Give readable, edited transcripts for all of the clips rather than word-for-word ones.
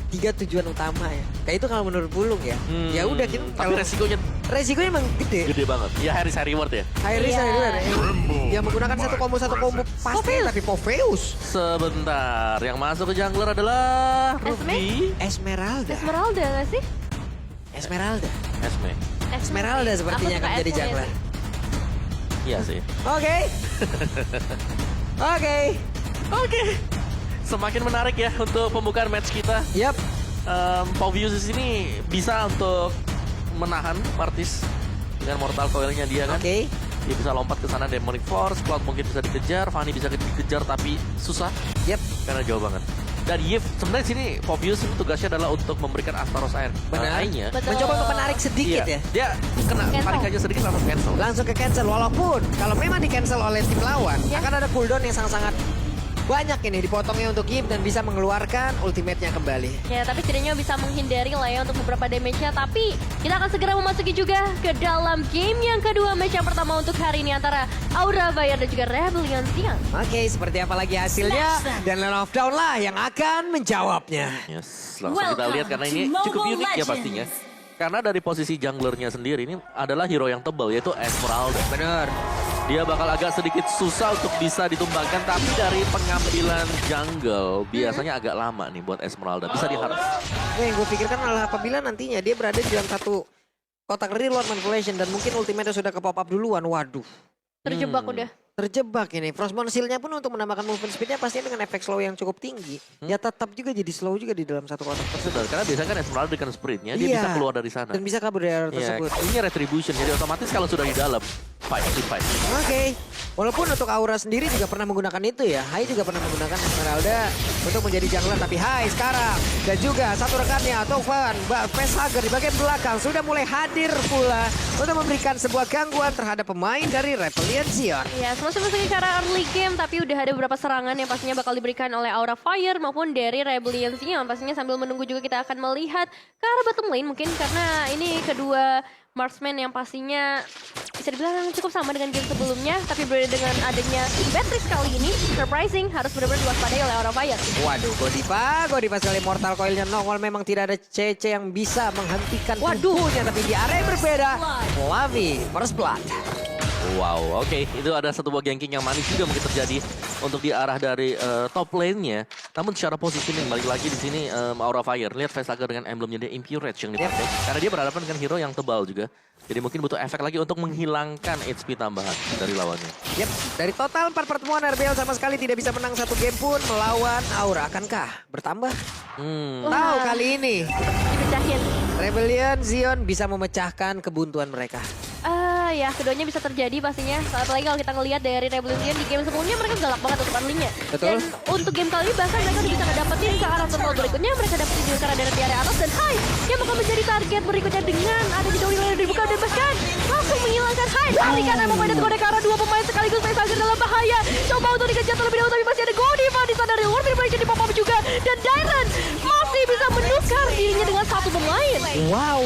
tiga tujuan utama ya. Kayak itu kalau menurut Pulung ya. Ya udah kita Tapi resikonya emang gede. gede banget. Ya Harris high reward ya. High risk Iya. high reward ya. Yang menggunakan satu combo pasti tapi Popheus. Sebentar, yang masuk ke jungler adalah Ruby. Esmeralda. Esmeralda gak sih? Esmeralda. Esme. Esmeralda sepertinya Aku suka akan jadi Esme jungler. sih. Iya sih. Oke. Oke. Oke. Semakin menarik ya untuk pembukaan match kita. Yap. Popheus di sini bisa untuk menahan Martis dengan mortal coil-nya dia kan. Oke. Dia bisa lompat ke sana Demonic Force, Cloud mungkin bisa dikejar, Fanny bisa dikejar tapi susah Yap. karena jauh banget. Dan Yves sebenarnya sini Popheus ini tugasnya adalah untuk memberikan Astaros air. Benar. Airnya. Betul. Mencoba untuk menarik sedikit ya. Dia kena Cancel. tarik aja sedikit langsung cancel. Langsung ke cancel walaupun kalau memang di cancel oleh tim lawan Ya. akan ada cooldown yang sangat-sangat banyak ini dipotongnya untuk Yip dan bisa mengeluarkan ultimate-nya kembali. Ya, tapi setidaknya bisa menghindari lah ya untuk beberapa damage-nya. Tapi kita akan segera memasuki juga ke dalam game yang kedua. Match yang pertama untuk hari ini antara Aura Fire dan juga Rebellion Sion. Oke, seperti apa lagi hasilnya dan Land of Dawn lah yang akan menjawabnya. Yes, langsung kita lihat karena ini cukup unik ya pastinya. Karena dari posisi junglernya sendiri ini adalah hero yang tebal yaitu Esmeralda. Bener. Dia bakal agak sedikit susah untuk bisa ditumbangkan, tapi dari pengambilan jungle biasanya agak lama nih buat Esmeralda. Bisa diharap. Yang gue pikirkan adalah apabila nantinya dia berada di dalam satu kotak reload manipulation dan mungkin ultimate sudah ke pop up duluan. Waduh, Terjebak udah. terjebak ini. Frostborn Seal-nya pun untuk menambahkan movement speed-nya pastinya dengan efek slow yang cukup tinggi. Ya tetap juga jadi slow juga di dalam satu kotak tersebut. Betul, karena biasanya kan Esmeralda dengan sprintnya dia Iya. bisa keluar dari sana. Dan bisa kabur dari area Iya, tersebut. ini retribution, jadi otomatis kalau sudah di dalam fight. Oke, walaupun untuk Aura sendiri juga pernah menggunakan itu ya. Hai juga pernah menggunakan Esmeralda untuk menjadi jungler. Tapi Hai sekarang dan juga satu rekannya Tovan, Facehugger di bagian belakang sudah mulai hadir pula untuk memberikan sebuah gangguan terhadap pemain dari Rebellion Sion. Ya, masih memasuki ke arah early game, tapi udah ada beberapa serangan yang pastinya bakal diberikan oleh Aura Fire maupun dari Rebellion Sion. Pastinya sambil menunggu juga kita akan melihat ke arah bottom lane mungkin karena ini kedua marksman yang pastinya bisa dibilang cukup sama dengan game sebelumnya, tapi berbeda dengan adanya Beatrix kali ini, surprising harus benar-benar diwaspadai oleh Aura Fire. Waduh, Godiva sekali mortal coilnya nongol, memang tidak ada CC yang bisa menghentikan Waduh. tubuhnya, tapi di area yang berbeda, Lavi, First Blood. Wow, oke. Itu ada satu buah ganking yang manis juga mungkin terjadi untuk di arah dari top lane-nya. Namun secara positioning balik lagi di sini Aura Fire. Lihat Facehugger dengan emblemnya dia Impure Rage yang dipakai. Karena dia berhadapan dengan hero yang tebal juga. Jadi mungkin butuh efek lagi untuk menghilangkan HP tambahan dari lawannya. Yep, dari total 4 pertemuan RBL sama sekali tidak bisa menang satu game pun melawan Aura. Akankah bertambah? Tahu kali ini Dipecahin. Rebellion Sion bisa memecahkan kebuntuan mereka. Ya keduanya bisa terjadi pastinya. Apalagi kalau kita ngelihat dari Rebellion Sion di game sebelumnya mereka galak banget untuk early-nya. Betul. Dan untuk game kali ini bahkan mereka udah bisa ngedapetin ke arah total berikutnya. Mereka dapetin juga karena dari area atas dan Hai yang bakal menjadi target berikutnya dengan ada di Dori yang dibuka dan bahkan langsung menghilangkan Hai. Kali karena memang ada kode ke arah dua pemain sekaligus Facehugger dalam bahaya. Coba untuk dikejar terlebih dahulu tapi masih ada Godiva di sana. Reward berikutnya di pop-up juga. Dan Dyran masih bisa menukar dirinya dengan satu pemain. Wow,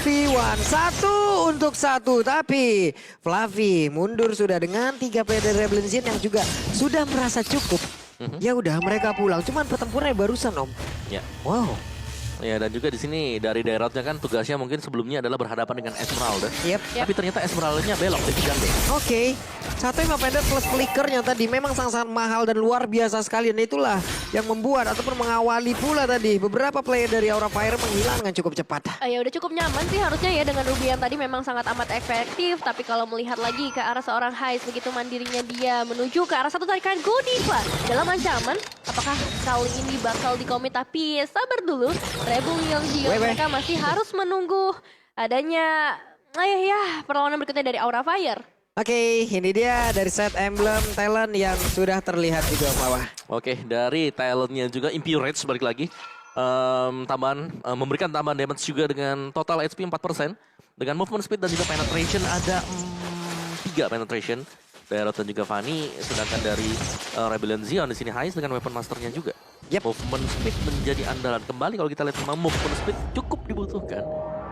1v1, satu untuk satu. Tapi Flavi mundur sudah dengan 3 player dari Rebellion Sion yang juga sudah merasa cukup. Ya udah mereka pulang, cuman pertempurannya barusan Om. Ya. Wow. Ya, dan juga di sini dari daerahnya kan tugasnya mungkin sebelumnya adalah berhadapan dengan Esmeralda. Yep. Tapi ternyata Esmeralda-nya belok di jungle. Oke, satu yang pendek plus flickernya tadi memang sangat mahal dan luar biasa sekali. Dan itulah yang membuat ataupun mengawali pula tadi beberapa player dari Aura Fire menghilang dengan cukup cepat. Ya udah cukup nyaman sih harusnya ya dengan Ruby yang tadi memang sangat amat efektif. Tapi kalau melihat lagi ke arah seorang Hais begitu mandirinya dia menuju ke arah satu tarikan Godiva dalam ancaman. Apakah kali ini bakal dikomit? Tapi sabar dulu. Rebellion Sion mereka masih harus menunggu adanya perlawanan berikutnya dari Aura Fire. Oke, ini dia dari set emblem talent yang sudah terlihat juga bawah. Oke, dari talentnya juga Impure Rage balik lagi. Memberikan tambahan damage juga dengan total HP 4%. Dengan movement speed dan juga penetration ada 3 penetration. Daerah dan juga Fanny, sedangkan dari Rebellion Sion di sini Hais dengan weapon masternya juga. Yep. Movement speed menjadi andalan. Kembali kalau kita lihat memang movement speed cukup dibutuhkan.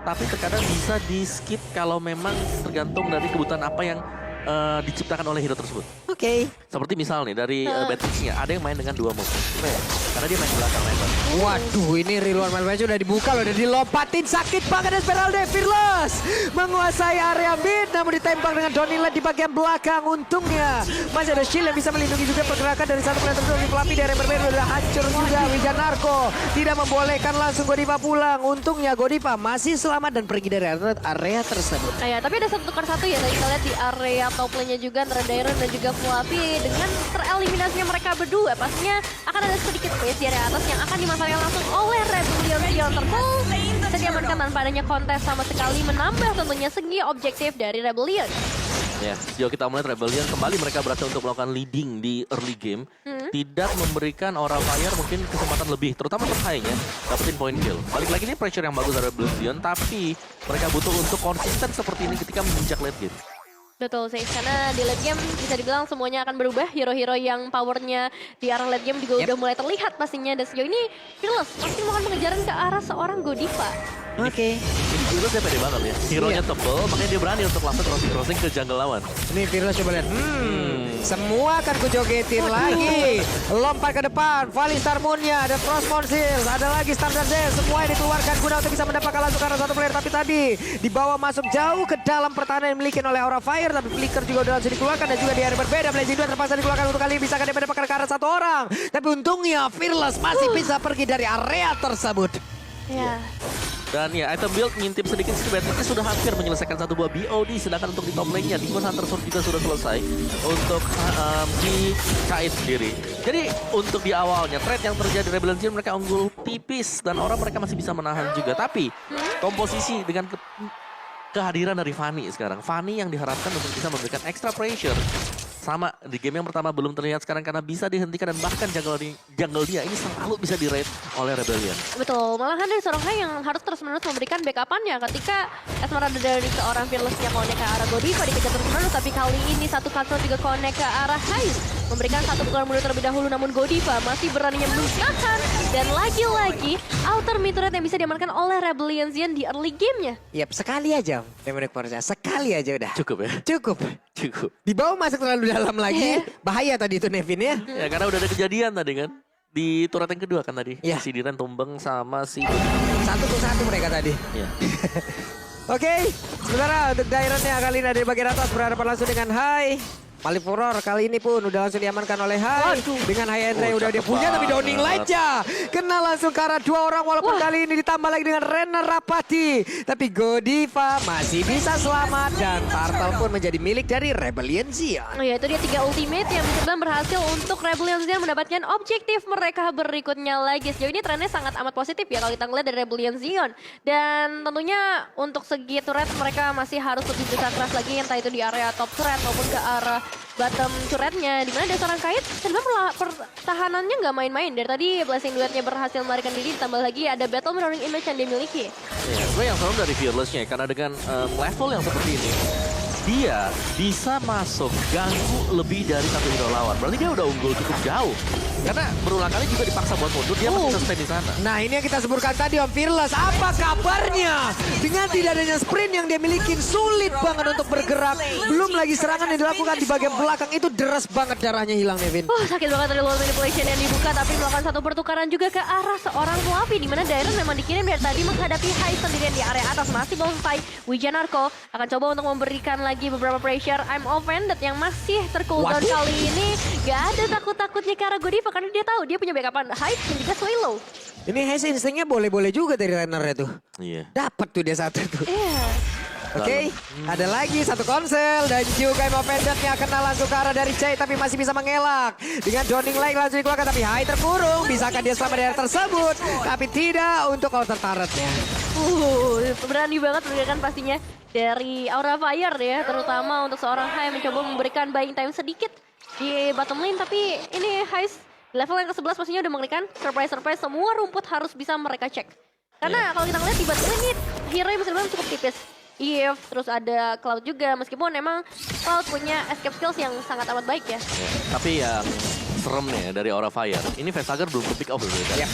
Tapi terkadang bisa di skip kalau memang tergantung dari kebutuhan apa yang diciptakan oleh hero tersebut. Oke. Seperti misal nih dari Batrix-nya ada yang main dengan 2 move. Karena dia main di belakang lebar. Waduh, ini Real One Match udah dibuka loh, udah dilompatin, sakit banget Esmeralda. Fearless menguasai area mid, namun ditembak dengan Donny Light di bagian belakang. Untungnya masih ada shield yang bisa melindungi juga pergerakan dari satu player tersebut. Pelapi dari yang berbeda udah hancur juga. Wijanarko tidak membolehkan langsung Godiva pulang. Untungnya Godiva masih selamat dan pergi dari area tersebut. Nah ya, tapi ada 1-1 ya tadi kita lihat di area top lane-nya juga antara Dairon dan juga Fluffy. Dengan tereliminasinya mereka berdua, pastinya akan ada sedikit space di area atas yang akan dimanfaatkan langsung oleh Rebellion Turtle. Bisa diamankan tanpa adanya kontes sama sekali, menambah tentunya segi objektif dari Rebellion. Ya, sejauh kita melihat Rebellion kembali mereka berhasil untuk melakukan leading di early game. Tidak memberikan Aura Fire mungkin kesempatan lebih, terutama untuk High-nya dapetin point kill. Balik lagi ini pressure yang bagus dari Rebellion, tapi mereka butuh untuk konsisten seperti ini ketika menginjak late game. Betul sih, karena di late game bisa dibilang semuanya akan berubah. Hero-hero yang powernya di arah late game juga udah mulai terlihat pastinya. Dan sejauh ini Fearless pasti mau mengejaran ke arah seorang Godiva. Oke. Ini juga dia pede banget ya. Hero-nya tebel, makanya dia berani untuk langsung crossing ke jungle lawan. Ini Fearless coba lihat. Semua akan kujogetin lagi. Lompat ke depan. Vali Star Moon-nya. Ada Frost Conceal. Ada lagi Standard Dance. Semua yang dikeluarkan guna untuk bisa mendapatkan langsung karena satu player. Tapi tadi dibawa masuk jauh ke dalam pertahanan yang dimiliki oleh Aura Fire. Tapi Flicker juga udah langsung dikeluarkan. Dan juga di area berbeda. Blazing 2 terpaksa dikeluarkan untuk kali ini. Bisa dia mendapatkan ke arah 1 orang. Tapi untungnya Fearless masih bisa pergi dari area tersebut. Ya. Dan ya, item build ngintip sedikit sih, Batrix sudah hampir menyelesaikan 1 buah BOD. Sedangkan untuk di top lane-nya, Demon Hunter Sword juga sudah selesai untuk di Kait sendiri. Jadi untuk di awalnya, trade yang terjadi Rebellion mereka unggul tipis. Dan orang mereka masih bisa menahan juga. Tapi komposisi dengan kehadiran dari Fanny sekarang. Fanny yang diharapkan untuk bisa memberikan extra pressure. Sama di game yang pertama belum terlihat sekarang karena bisa dihentikan dan bahkan jungle dia ini selalu bisa di-raid oleh Rebellion. Betul, malahan dari seorang Hai yang harus terus-menerus memberikan backup-nya ketika Esmeralda dari seorang Fearless-nya connect ke arah Godiva dikejar terus-menerus, tapi kali ini satu Cutthroat juga connect ke arah Hai. Memberikan satu pukulan mundur terlebih dahulu, namun Godiva masih beraninya memusnahkan. Dan lagi-lagi, outer mid turret yang bisa diamankan oleh Rebellion Zion di early game-nya. Yap, sekali aja. Demonic Force, sekali aja udah. Cukup ya? Cukup. Di bawah masuk terlalu dalam lagi. Bahaya tadi itu Nevin ya. Ya karena udah ada kejadian tadi kan. Di turret yang kedua kan tadi. Ya. Si Diren tumbang sama si... 1-1 mereka tadi. Ya. Oke, sementara untuk Dairon-nya kali ini ada di bagian atas berhadapan langsung dengan Hai. Malik Furor kali ini pun udah langsung diamankan oleh Hai. Dengan Hai Andre udah dia punya, tapi Downing Light ya. Kena langsung ke arah 2 orang walaupun kali ini ditambah lagi dengan Rena Rapati. Tapi Godiva masih bisa selamat dan Turtle pun menjadi milik dari Rebellion Zion. Oh ya, itu dia 3 ultimate yang bisa berhasil untuk Rebellion Zion mendapatkan objektif mereka berikutnya lagi. Sejauh ini trennya sangat amat positif ya kalau kita ngeliat dari Rebellion Zion. Dan tentunya untuk segi turret mereka masih harus lebih bisa keras lagi, entah itu di area top turret maupun ke arah bottom turretnya, dimana ada seorang Kait sebenarnya pertahanannya nggak main-main. Dari tadi Blessing duetnya berhasil melarikan diri, ditambah lagi ada Battle Mirroring Image yang dimiliki. Ya, sebenarnya yang seru dari Fearless-nya karena dengan level yang seperti ini, dia bisa masuk ganggu lebih dari 1 hero lawan. Berarti dia udah unggul cukup jauh. Karena berulang kali juga dipaksa buat mundur, dia masih sustain di sana. Nah ini yang kita sebutkan tadi Om Fearless, apa kabarnya? Dengan tidak adanya sprint yang dia miliki, sulit banget untuk bergerak. Belum lagi serangan yang dilakukan di bagian belakang, itu deras banget darahnya hilang Nevin. Sakit banget dari low manipulation yang dibuka, tapi melakukan satu pertukaran juga ke arah seorang Fluffy, dimana Dairon memang dikirim dari tadi menghadapi Hai sendirian di area atas. Masih belum selesai, Wijanarko akan coba untuk memberikan lagi beberapa pressure. I'm offended yang masih tercooldown kali ini. Gak ada takut-takutnya ke arah Godiva karena dia tahu dia punya backupan Hai dan juga Swallow. Ini Hase instingnya boleh-boleh juga dari runner-nya tuh. Iya. Dapat tuh dia satu tuh. Iya. Oke, ada lagi satu konsel dan juga Offended-nya kena langsung ke arah dari Chai tapi masih bisa mengelak. Dengan Downing Light langsung dikeluarkan tapi Hai terkurung. Bisakah dia selamat dari tersebut? Tapi tidak untuk counter turret-nya. Berani banget menunjukkan pastinya dari Aura Fire ya, terutama untuk seorang Hai mencoba memberikan buying time sedikit di bottom lane, tapi ini Hai level yang ke-11 pastinya udah mengerikan. Surprise, semua rumput harus bisa mereka cek. Karena kalau kita ngeliat di bottom lane ini hero yang bisa dibilang cukup tipis. Eve, terus ada Cloud juga, meskipun memang Cloud punya escape skills yang sangat amat baik ya. Tapi yang seremnya dari Aura Fire, ini Vestager belum ke pick off dulu. Ya.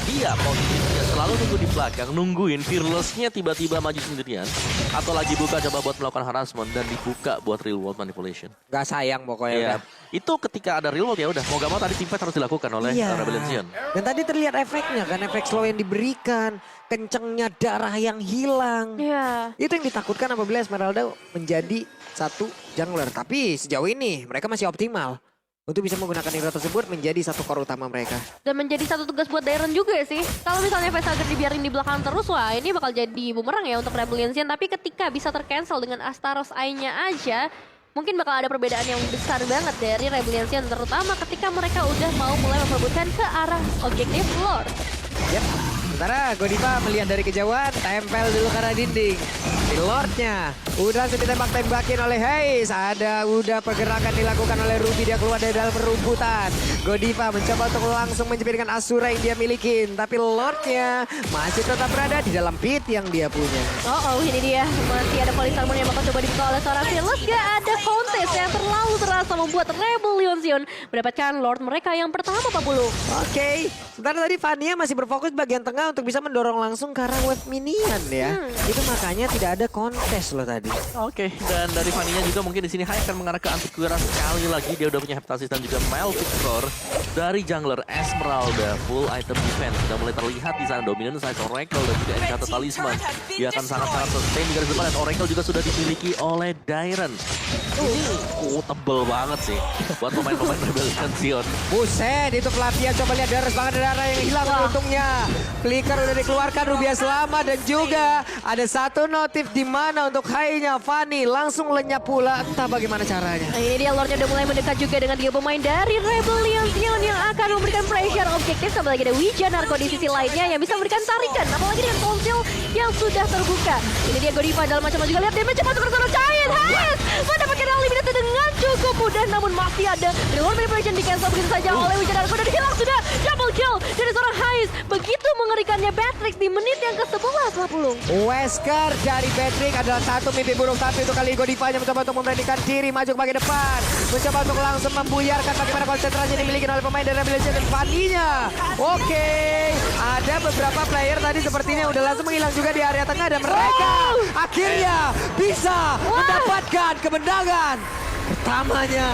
Dia posisinya selalu nunggu di belakang, nungguin Fearless-nya tiba-tiba maju sendirian. Atau lagi buka coba buat melakukan harassment dan dibuka buat real world manipulation. Gak sayang pokoknya. Iya. Udah. Itu ketika ada real world ya udah mau gak mau tadi team fight harus dilakukan oleh Rebellion Sion. Dan tadi terlihat efeknya kan, efek slow yang diberikan, kencengnya darah yang hilang. Iya. Itu yang ditakutkan apabila Esmeralda menjadi satu jungler. Tapi sejauh ini mereka masih optimal untuk bisa menggunakan hero tersebut menjadi satu core utama mereka. Dan menjadi satu tugas buat Dairon juga sih. Kalau misalnya Facehager dibiarin di belakang terus, wah ini bakal jadi bumerang ya untuk Rebellion Sion. Tapi ketika bisa tercancel dengan Astaros Eye-nya aja, mungkin bakal ada perbedaan yang besar banget dari Rebellion Sion. Terutama ketika mereka udah mau mulai memperebutkan ke arah objektif Lord. Yap. Sementara Godiva melihat dari kejauhan, tempel dulu ke arah dinding. Si Lordnya udah langsung ditembak-tembakin oleh Haze. Udah pergerakan dilakukan oleh Ruby, dia keluar dari dalam rumputan. Godiva mencoba untuk langsung menjepitkan Asura yang dia milikin. Tapi Lordnya masih tetap berada di dalam pit yang dia punya. Ini dia. Masih ada Volley Salmon yang bakal coba dibuka oleh seorang Fearless. Gak ada kontes yang terlalu terasa membuat Rebellion Sion mendapatkan Lord mereka yang pertama 40. Oke, sementara tadi Vania masih berfokus bagian tengah untuk bisa mendorong langsung ke arah wave minion ya. Itu makanya tidak ada kontes loh tadi. Oke, dan dari Vaninya juga mungkin di sini Hai akan mengarah ke Antikura sekali lagi. Dia udah punya Heptasis dan juga Malfactor dari jungler Esmeralda. Full item defense sudah mulai terlihat di sana. Dominant Size Oracle dan juga Enchanted Talisman. Dia akan sangat-sangat sustain di garis depan dan Oracle juga sudah dimiliki oleh Dairon. Ini tebel banget sih buat pemain-pemain Rebellion Sion. Buset, itu Flavia coba lihat deras banget darah yang hilang untungnya. Flicker udah dikeluarkan, Rubia selamat dan juga ada satu notif di mana untuk high-nya Fanny langsung lenyap pula, entah bagaimana caranya. Nah, ini dia Lordnya udah mulai mendekat juga dengan 3 pemain dari Rebellion Sion yang akan memberikan pressure objektif. Sampai lagi ada Wija Narko di sisi lainnya yang bisa memberikan tarikan, apalagi dengan konsil yang sudah terbuka. Ini dia Godiva dalam macam juga lihat damage cepat untuk Giant Hayes mendapatkan eliminasi dengan cukup mudah, namun masih ada reward manipulation di cancel begitu saja oleh Wija Narko dan hilang sudah double kill dari seorang Hayes. Begitu mengerikannya Patrick di menit yang ke-11 Lapulung. Wesker dari Patrick adalah satu mimpi buruk, tapi itu kali Godiva mencoba untuk memberanikan diri maju ke bagian depan, mencoba untuk langsung membuyarkan bagaimana konsentrasi yang dimiliki oleh pemain dari Rebellion dan Fanny-nya. Oke, ada beberapa player tadi sepertinya udah langsung menghilang juga di area tengah dan mereka akhirnya bisa mendapatkan kemenangan pertamanya.